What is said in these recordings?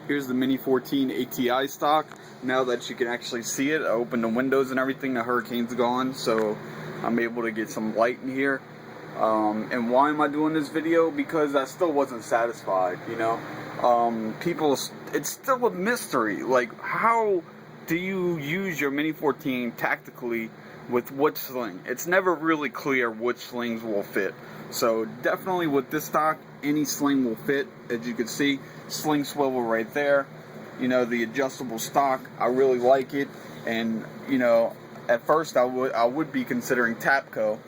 Here's the Mini-14 ATI stock. Now that you can actually see it, I opened the windows and everything. The hurricane's gone, so I'm able to get some light in here. And why am I doing this video? Because I still wasn't satisfied, you know. It's still a mystery. Like, how do you use your Mini-14 tactically with which sling? It's never really clear which slings will fit. So definitely with this stock, any sling will fit. As you can see, sling swivel right there. You know, the adjustable stock, I really like it. And you know, at first I would be considering Tapco.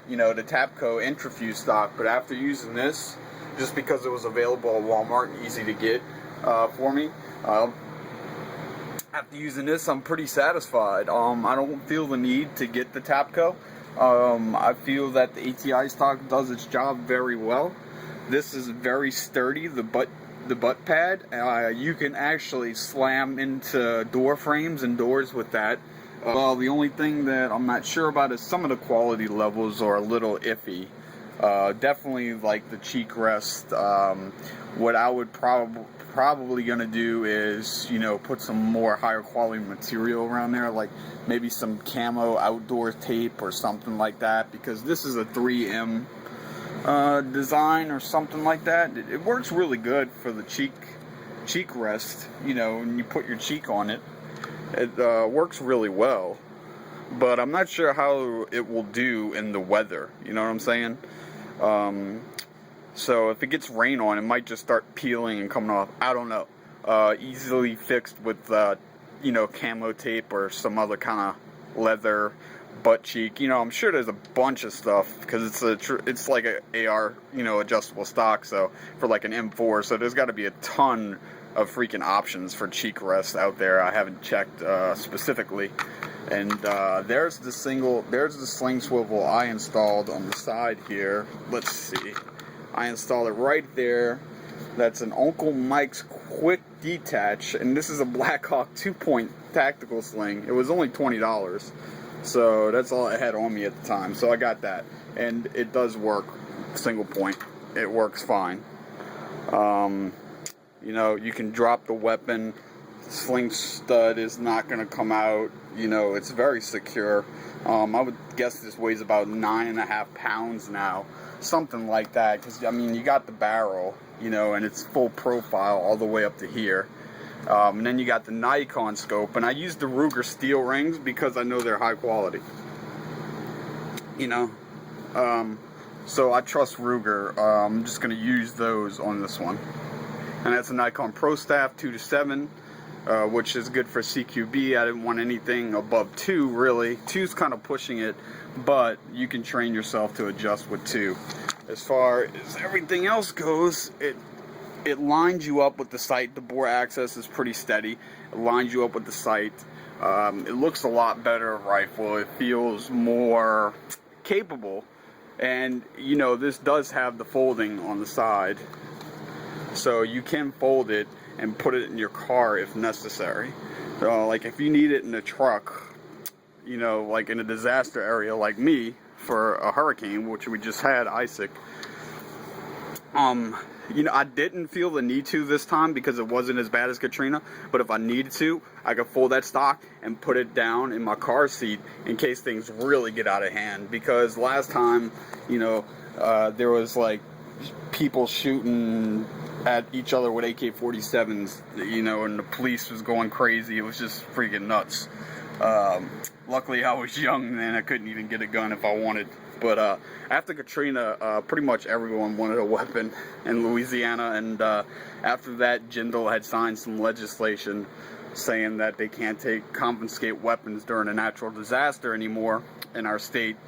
You know, the Tapco Intrafuse stock, but after using this, just because it was available at Walmart and easy to get for me, after using this, I'm pretty satisfied. I don't feel the need to get the Tapco. I feel that the ATI stock does its job very well. This is very sturdy. The butt pad, you can actually slam into door frames and doors with that. Well, the only thing that I'm not sure about is some of the quality levels are a little iffy. Definitely like the cheek rest. What I would probably gonna do is, you know, put some more higher quality material around there, like maybe some camo outdoor tape or something like that, because this is a 3M design or something like that. It works really good for the cheek rest, you know, when you put your cheek on it. It works really well, but I'm not sure how it will do in the weather, you know what I'm saying? So if it gets rain on, it might just start peeling and coming off. I don't know. Easily fixed with, you know, camo tape or some other kind of leather butt cheek. You know, I'm sure there's a bunch of stuff, because it's like a AR, you know, adjustable stock. So for like an M4, so there's got to be a ton of freaking options for cheek rests out there. I haven't checked specifically. And there's the sling swivel I installed on the side here. Let's see. I installed it right there. That's an Uncle Mike's quick detach, and this is a Blackhawk 2-point tactical sling. It was only $20, so that's all I had on me at the time. So I got that, and it does work single point. It works fine. You know, you can drop the weapon. Sling stud is not going to come out. You know, it's very secure. I would guess this weighs about 9.5 pounds now, something like that, because I mean, you got the barrel, you know, and it's full profile all the way up to here. And then you got the Nikon scope, and I use the Ruger steel rings because I know they're high quality, you know. So I trust Ruger. I'm just going to use those on this one. And that's a Nikon Pro Staff 2-7, which is good for CQB. I didn't want anything above 2, really. 2's kind of pushing it, but you can train yourself to adjust with 2. As far as everything else goes, it lines you up with the sight. The bore access is pretty steady. It lines you up with the sight. It looks a lot better rifle. It feels more capable. And, you know, this does have the folding on the side. So you can fold it and put it in your car if necessary. Like if you need it in a truck, you know, like in a disaster area like me for a hurricane, which we just had, Isaac. You know, I didn't feel the need to this time because it wasn't as bad as Katrina. But if I needed to, I could fold that stock and put it down in my car seat in case things really get out of hand. Because last time, you know, there was like people shooting at each other with AK-47s, you know, and the police was going crazy. It was just freaking nuts. Luckily I was young and I couldn't even get a gun if I wanted. But after Katrina, pretty much everyone wanted a weapon in Louisiana, and after that, Jindal had signed some legislation saying that they can't confiscate weapons during a natural disaster anymore in our state.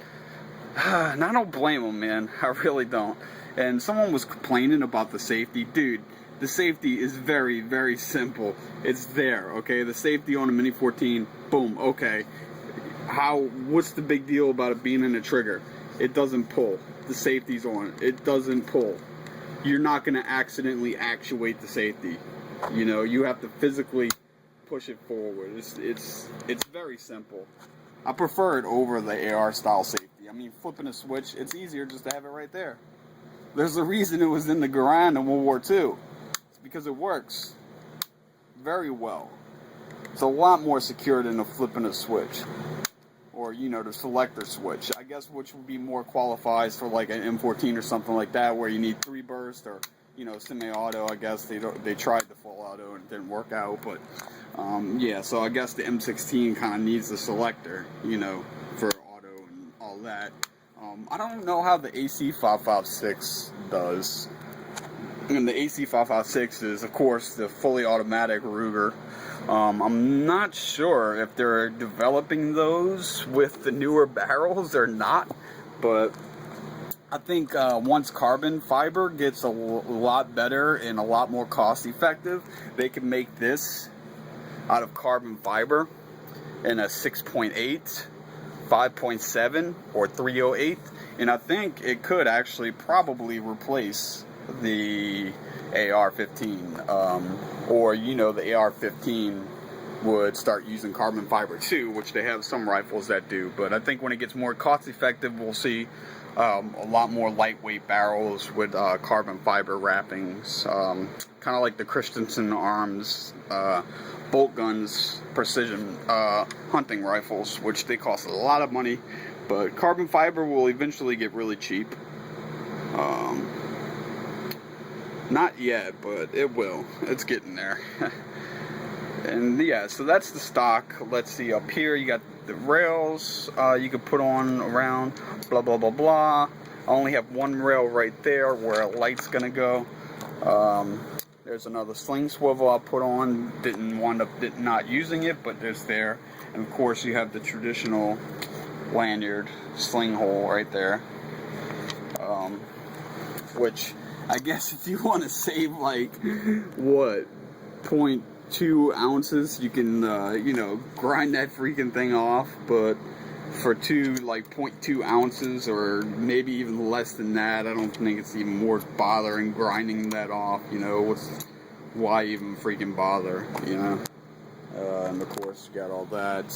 And I don't blame them, man. I really don't. And someone was complaining about the safety. Dude, the safety is very, very simple. It's there, okay? The safety on a Mini-14, boom, okay. What's the big deal about it being in a trigger? It doesn't pull. The safety's on. It doesn't pull. You're not going to accidentally actuate the safety. You know, you have to physically push it forward. It's very simple. I prefer it over the AR style safety. I mean, flipping a switch, it's easier just to have it right there. There's a reason it was in the Garand in World War II. because it works very well. It's a lot more secure than flipping a switch, or the selector switch, I guess, which would be more qualifies for like an M14 or something like that, where you need 3 burst, or semi-auto. I guess they tried the full auto and it didn't work out, but yeah. So I guess the M16 kind of needs the selector, for auto and all that. I don't know how the AC 556 does. And the AC 556 is, of course, the fully automatic Ruger. I'm not sure if they're developing those with the newer barrels or not, but I think once carbon fiber gets a lot better and a lot more cost effective, they can make this out of carbon fiber in a 6.8, 5.7, or 308, and I think it could actually probably replace the AR-15, or the AR-15 would start using carbon fiber too, which they have some rifles that do. But I think when it gets more cost effective, we'll see a lot more lightweight barrels with carbon fiber wrappings, kind of like the Christensen Arms bolt guns, precision hunting rifles, which they cost a lot of money, but carbon fiber will eventually get really cheap. Not yet, but it will. It's getting there. And yeah, so that's the stock. Let's see, up here you got the rails you could put on around, blah blah blah blah. I only have one rail right there where a light's gonna go. There's another sling swivel I put on. Didn't wind up not using it, but it's there. And of course you have the traditional lanyard sling hole right there, which I guess if you want to save like what 0.2 ounces, you can grind that freaking thing off. But for 0.2 ounces, or maybe even less than that, I don't think it's even worth bothering grinding that off. Why even freaking bother? And of course you got all that.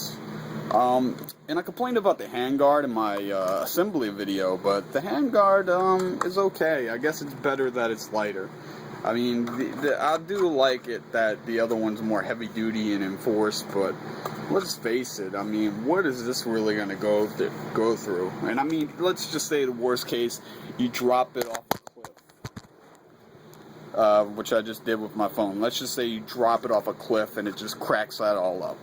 And I complained about the handguard in my assembly video, but the handguard is okay. I guess it's better that it's lighter. I mean, I do like it that the other one's more heavy duty and enforced, but let's face it, I mean, what is this really going to go through? And I mean, let's just say the worst case, you drop it off a cliff, which I just did with my phone. Let's just say you drop it off a cliff and it just cracks that all up.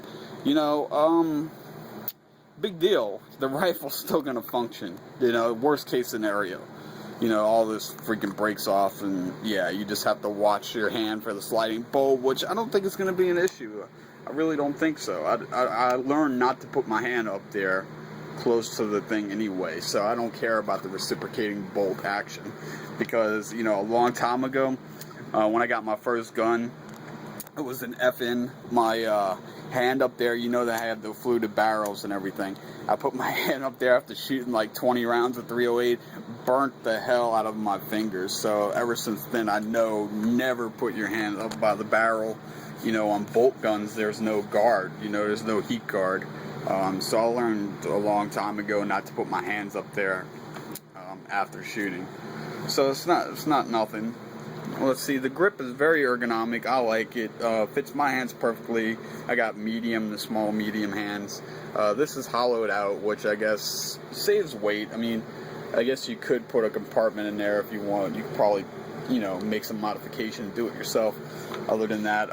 Big deal. The rifle's still going to function. Worst case scenario. All this freaking breaks off, and yeah, you just have to watch your hand for the sliding bolt, which I don't think is going to be an issue. I really don't think so. I learned not to put my hand up there close to the thing anyway, so I don't care about the reciprocating bolt action, because a long time ago, when I got my first gun, it was an FN. My hand up there, that I had the fluted barrels and everything. I put my hand up there after shooting like 20 rounds of 308, burnt the hell out of my fingers. So ever since then, I know never put your hand up by the barrel. On bolt guns, there's no guard. There's no heat guard. So I learned a long time ago not to put my hands up there after shooting. So it's not nothing. Let's see, the grip is very ergonomic. I like it. Fits my hands perfectly. I got medium to small medium hands. This is hollowed out, which I guess saves weight. I mean, I guess you could put a compartment in there if you want. You could probably, make some modification, do it yourself. Other than that,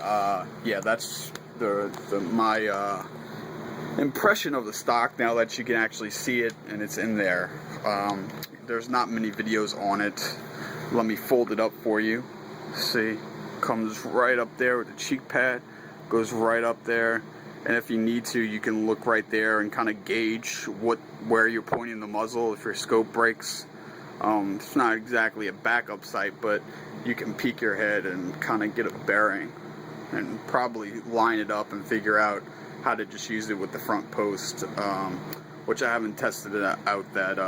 yeah, that's my impression of the stock now that you can actually see it and it's in there. There's not many videos on it. Let me fold it up for you. See, comes right up there with the cheek pad, goes right up there, and if you need to, you can look right there and kind of gauge where you're pointing the muzzle if your scope breaks. It's not exactly a backup sight, but you can peek your head and kind of get a bearing and probably line it up and figure out how to just use it with the front post, which I haven't tested out that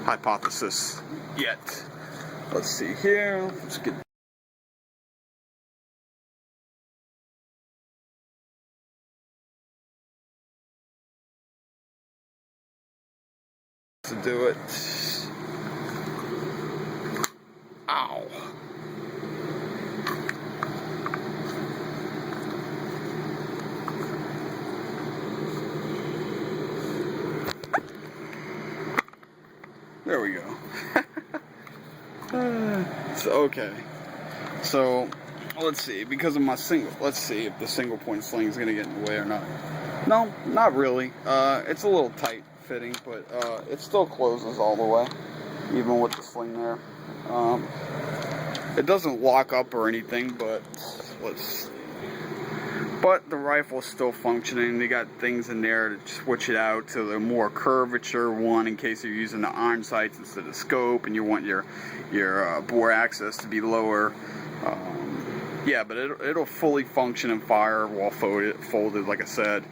hypothesis yet. Let's see here. Let's get to do it. Ow. Okay. So, let's see, because of my single, let's see if the single point sling is going to get in the way or not. No, not really. It's a little tight fitting, but it still closes all the way, even with the sling there. It doesn't lock up or anything, but let's see. But the rifle's still functioning. They got things in there to switch it out to the more curvature one in case you're using the iron sights instead of scope and you want your bore axis to be lower. Yeah, but it'll fully function and fire while folded, like I said.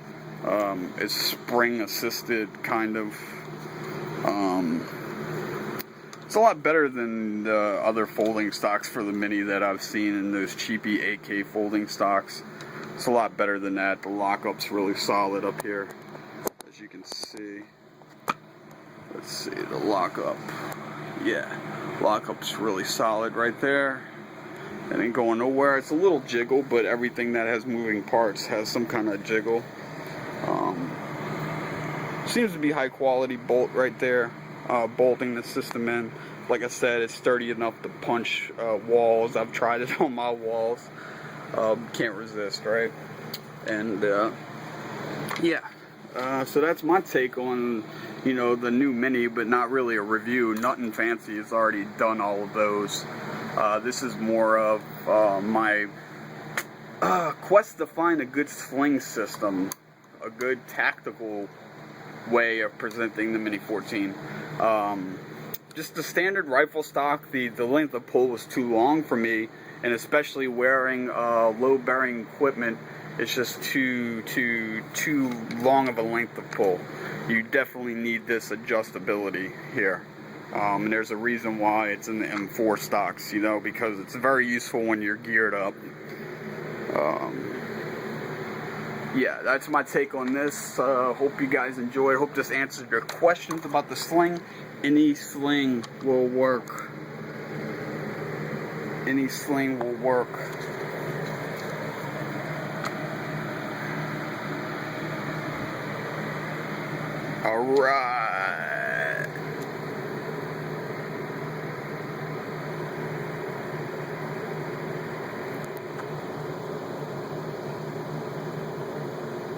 It's spring assisted kind of. It's a lot better than the other folding stocks for the Mini that I've seen in those cheapy AK folding stocks. It's a lot better than that. The lockup's really solid up here, as you can see. Let's see, the lockup. Yeah, lockup's really solid right there. It ain't going nowhere. It's a little jiggle, but everything that has moving parts has some kind of jiggle. Seems to be high quality bolt right there, bolting the system in. Like I said, it's sturdy enough to punch walls. I've tried it on my walls. Can't resist, right? And yeah, so that's my take on, you know, the new Mini, but not really a review. Nothing fancy. Has already done all of those. This is more of my quest to find a good sling system, a good tactical way of presenting the Mini-14. Just the standard rifle stock, the length of pull was too long for me, and especially wearing low bearing equipment, it's just too long of a length of pull. You definitely need this adjustability here. And there's a reason why it's in the M4 stocks, you know, because it's very useful when you're geared up. Yeah, that's my take on this. Hope you guys enjoyed. Hope this answered your questions about the sling. Any sling will work. Any sling will work. Alright.